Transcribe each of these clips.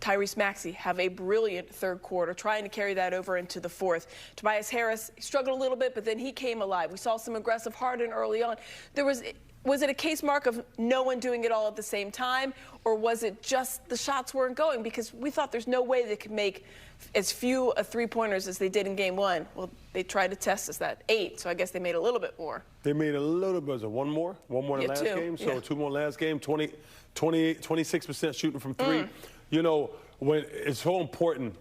Tyrese Maxey have a brilliant third quarter, trying to carry that over into the fourth. Tobias Harris struggled a little bit, but then he came alive. We saw some aggressive Harden early on. Was it a case mark of no one doing it all at the same time, or was it just the shots weren't going? Because we thought there's no way they could make as few three-pointers as they did in game one. Well, they tried to test us that 8, so I guess they made a little bit more. They made a little bit. One more in the last game. So 2 more last game. 26% shooting from 3. You know, when it's so important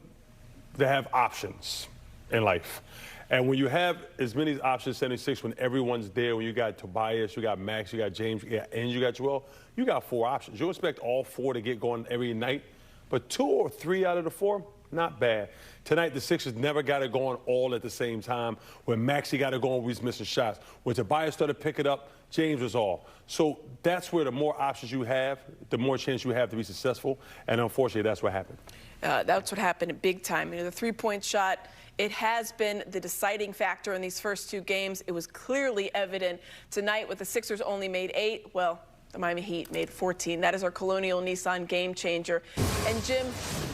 to have options in life. And when you have as many options, 76, when everyone's there, when you got Tobias, you got Max, you got James, and you got Joel, you got 4 options. You expect all 4 to get going every night, but 2 or 3 out of the 4, not bad. Tonight, the Sixers never got it going all at the same time. When Maxey got it going, we was missing shots. When Tobias started picking up, James was off. So that's where the more options you have, the more chance you have to be successful. And unfortunately, that's what happened. That's what happened big time. You know, the three-point shot, it has been the deciding factor in these first 2 games. It was clearly evident tonight with the Sixers only made 8. Well, the Miami Heat made 14. That is our Colonial Nissan game changer. And Jim,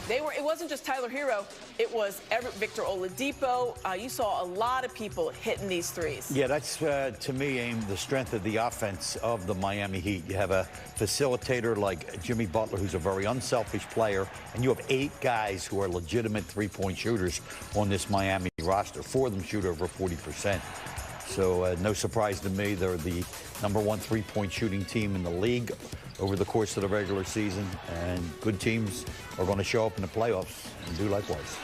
it wasn't just Tyler Hero. It was Victor Oladipo. You saw a lot of people hitting these threes. Yeah, that's, to me, Aim, the strength of the offense of the Miami Heat. You have a facilitator like Jimmy Butler, who's a very unselfish player, and you have 8 guys who are legitimate three-point shooters on this Miami roster. 4 of them shoot over 40%. So no surprise to me, they're the #1 three-point shooting team in the league over the course of the regular season, and good teams are going to show up in the playoffs and do likewise.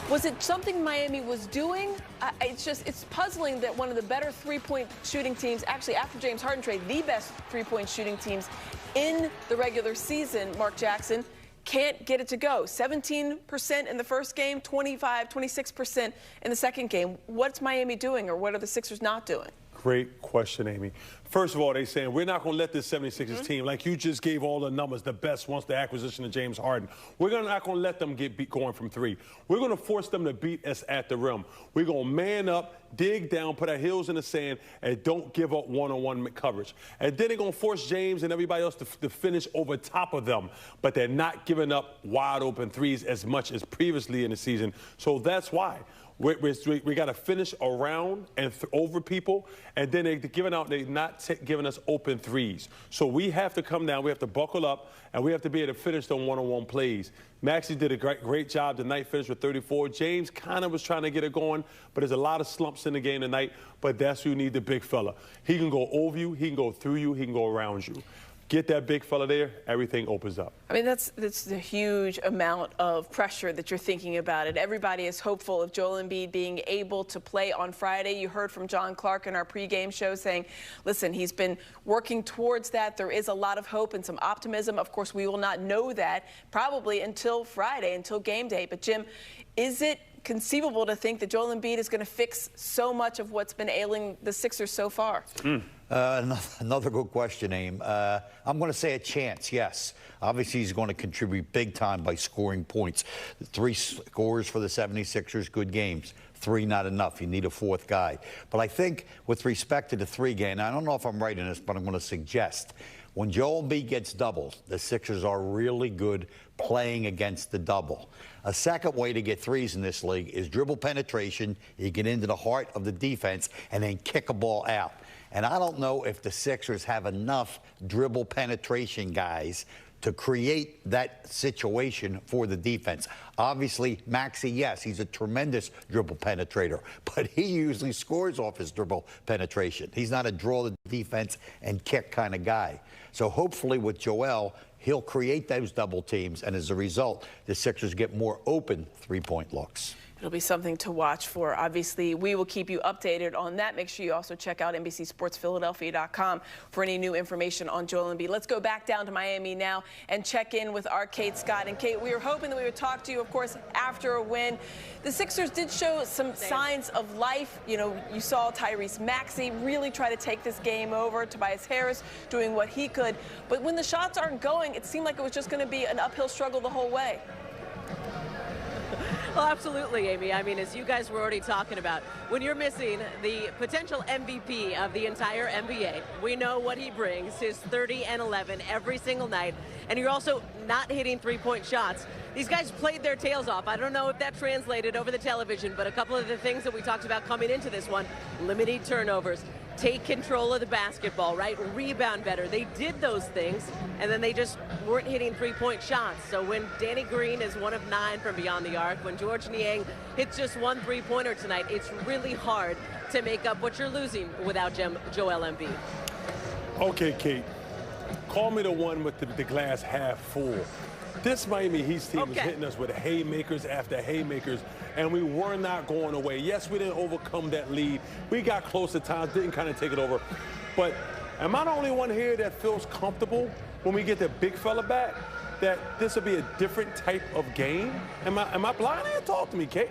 Was it something Miami was doing? It's puzzling that one of the better three-point shooting teams, actually after James Harden trade, the best three-point shooting teams in the regular season, Mark Jackson, can't get it to go. 17% in the first game, 26% in the second game. What's Miami doing, or what are the Sixers not doing? Great question, Amy. First of all, they're saying we're not going to let this 76ers team, like you just gave all the numbers, the best once the acquisition of James Harden. We're not going to let them get beat going from 3. We're going to force them to beat us at the rim. We're going to man up, dig down, put our heels in the sand, and don't give up one-on-one coverage. And then they're going to force James and everybody else to finish over top of them. But they're not giving up wide-open threes as much as previously in the season. So that's why. We got to finish around and over people, and then they're not giving us open threes. So we have to come down, we have to buckle up, and we have to be able to finish them one-on-one plays. Maxey did a great job tonight, finished with 34. James kind of was trying to get it going, but there's a lot of slumps in the game tonight, but that's who you need, the big fella. He can go over you, he can go through you, he can go around you. Get that big fella there, everything opens up. I mean, that's a huge amount of pressure that you're thinking about it. Everybody is hopeful of Joel Embiid being able to play on Friday. You heard from John Clark in our pregame show saying, listen, he's been working towards that. There is a lot of hope and some optimism. Of course, we will not know that probably until Friday, until game day. But, Jim, is it conceivable to think that Joel Embiid is going to fix so much of what's been ailing the Sixers so far? Another good question, Aim. I'm going to say a chance, yes. Obviously, he's going to contribute big time by scoring points. 3 scores for the 76ers, good games. 3 not enough. You need a 4th guy. But I think with respect to the 3 game, I don't know if I'm right in this, but I'm going to suggest when Joel Embiid gets doubles, the Sixers are really good playing against the double. A second way to get threes in this league is dribble penetration. You get into the heart of the defense and then kick a ball out. And I don't know if the Sixers have enough dribble penetration guys to create that situation for the defense. Obviously, Maxey, yes, he's a tremendous dribble penetrator, but he usually scores off his dribble penetration. He's not a draw the defense and kick kind of guy. So hopefully with Joel, he'll create those double teams, and as a result, the Sixers get more open three-point looks. It'll be something to watch for. Obviously, we will keep you updated on that. Make sure you also check out NBCSportsPhiladelphia.com for any new information on Joel Embiid. Let's go back down to Miami now and check in with our Kate Scott. And Kate, we were hoping that we would talk to you, of course, after a win. The Sixers did show some signs of life. You know, you saw Tyrese Maxey really try to take this game over. Tobias Harris doing what he could. But when the shots aren't going, it seemed like it was just going to be an uphill struggle the whole way. Well, absolutely, Amy. I mean, as you guys were already talking about, when you're missing the potential MVP of the entire NBA, we know what he brings, his 30 and 11 every single night, and you're also not hitting three-point shots. These guys played their tails off. I don't know if that translated over the television, but a couple of the things that we talked about coming into this one, limited turnovers, take control of the basketball, right? Rebound better. They did those things, and then they just weren't hitting three-point shots. So when Danny Green is 1 of 9 from beyond the arc, when George Niang hits just 1 three-pointer tonight, it's really hard to make up what you're losing without Joel Embiid. Okay, Kate, call me the one with the glass half full. This Miami Heat team is hitting us with haymakers after haymakers, and we were not going away. Yes, we didn't overcome that lead. We got close at times, didn't kind of take it over. But am I the only one here that feels comfortable when we get the big fella back, that this will be a different type of game? Am I blind here? Talk to me, Kate.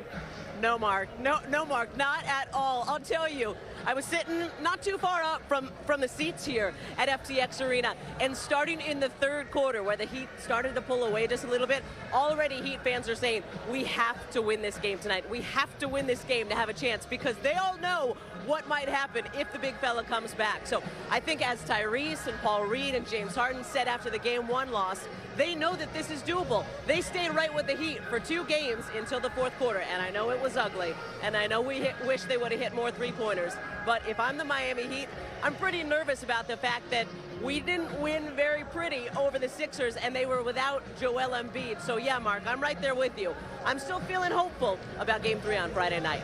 No, Mark. No, Mark. Not at all. I'll tell you, I was sitting not too far up from the seats here at FTX Arena, and starting in the third quarter, where the Heat started to pull away just a little bit, already Heat fans are saying, we have to win this game tonight. We have to win this game to have a chance, because they all know what might happen if the big fella comes back. So I think as Tyrese and Paul Reed and James Harden said after the Game 1 loss, they know that this is doable. They stayed right with the Heat for 2 games until the fourth quarter, and I know it was ugly, and I know we wish they would have hit more three-pointers, but if I'm the Miami Heat, I'm pretty nervous about the fact that we didn't win very pretty over the Sixers, and they were without Joel Embiid. So yeah, Mark, I'm right there with you. I'm still feeling hopeful about Game 3 on Friday night.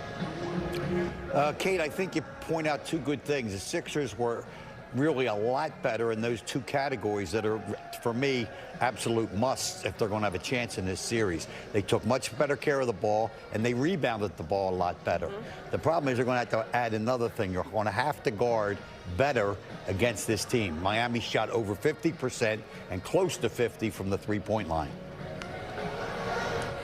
Kate, I think you point out 2 good things. The Sixers were really a lot better in those 2 categories that are, for me, absolute musts if they're going to have a chance in this series. They took much better care of the ball, and they rebounded the ball a lot better. The problem is they're going to have to add another thing. You're going to have to guard better against this team. Miami shot over 50% and close to 50 from the three-point line.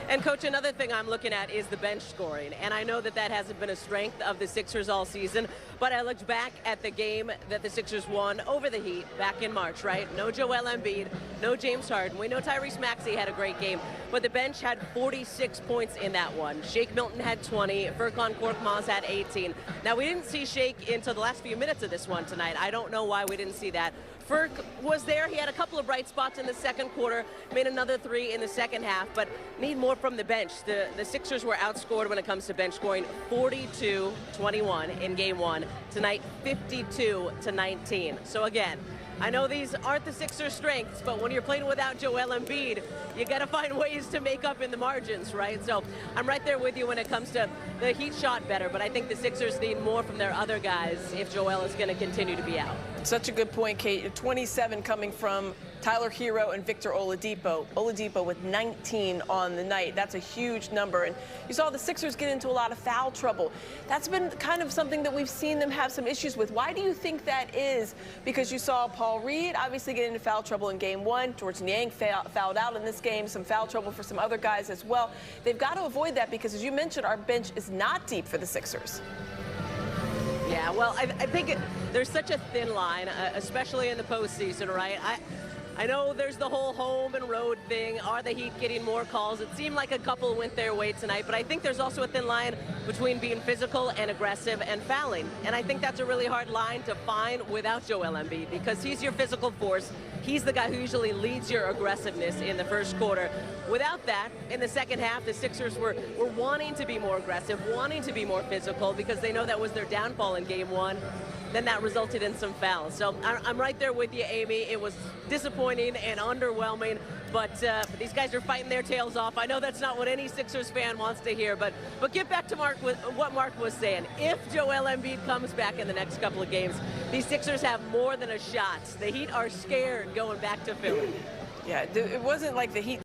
And, Coach, another thing I'm looking at is the bench scoring. And I know that that hasn't been a strength of the Sixers all season, but I looked back at the game that the Sixers won over the Heat back in March, right? No Joel Embiid, no James Harden. We know Tyrese Maxey had a great game, but the bench had 46 points in that one. Shake Milton had 20. Furkan Korkmaz had 18. Now, we didn't see Shake until the last few minutes of this one tonight. I don't know why we didn't see that. Furk was there. He had a couple of bright spots in the second quarter, made another 3 in the second half, but need more from the bench. The Sixers were outscored when it comes to bench scoring, 42-21 in Game 1. Tonight, 52-19. So again, I know these aren't the Sixers' strengths, but when you're playing without Joel Embiid, you got to find ways to make up in the margins, right? So I'm right there with you when it comes to the Heat shot better, but I think the Sixers need more from their other guys if Joel is going to continue to be out. Such a good point, Kate. 27 coming from Tyler Hero and Victor Oladipo. Oladipo with 19 on the night. That's a huge number. And you saw the Sixers get into a lot of foul trouble. That's been kind of something that we've seen them have some issues with. Why do you think that is? Because you saw Paul Reed obviously get into foul trouble in Game 1. George Niang fouled out in this game. Some foul trouble for some other guys as well. They've got to avoid that because, as you mentioned, our bench is not deep for the Sixers. Yeah, well, I think there's such a thin line, especially in the postseason, right? I know there's the whole home and road thing. Are the Heat getting more calls? It seemed like a couple went their way tonight, but I think there's also a thin line between being physical and aggressive and fouling. And I think that's a really hard line to find without Joel Embiid, because he's your physical force. He's the guy who usually leads your aggressiveness in the first quarter. Without that, in the second half, the Sixers were wanting to be more aggressive, wanting to be more physical, because they know that was their downfall in Game 1. Then that resulted in some fouls. So I'm right there with you, Amy. It was disappointing and underwhelming, but these guys are fighting their tails off. I know that's not what any Sixers fan wants to hear, but get back to what Mark was saying. If Joel Embiid comes back in the next couple of games, these Sixers have more than a shot. The Heat are scared going back to Philly. Yeah, it wasn't like the Heat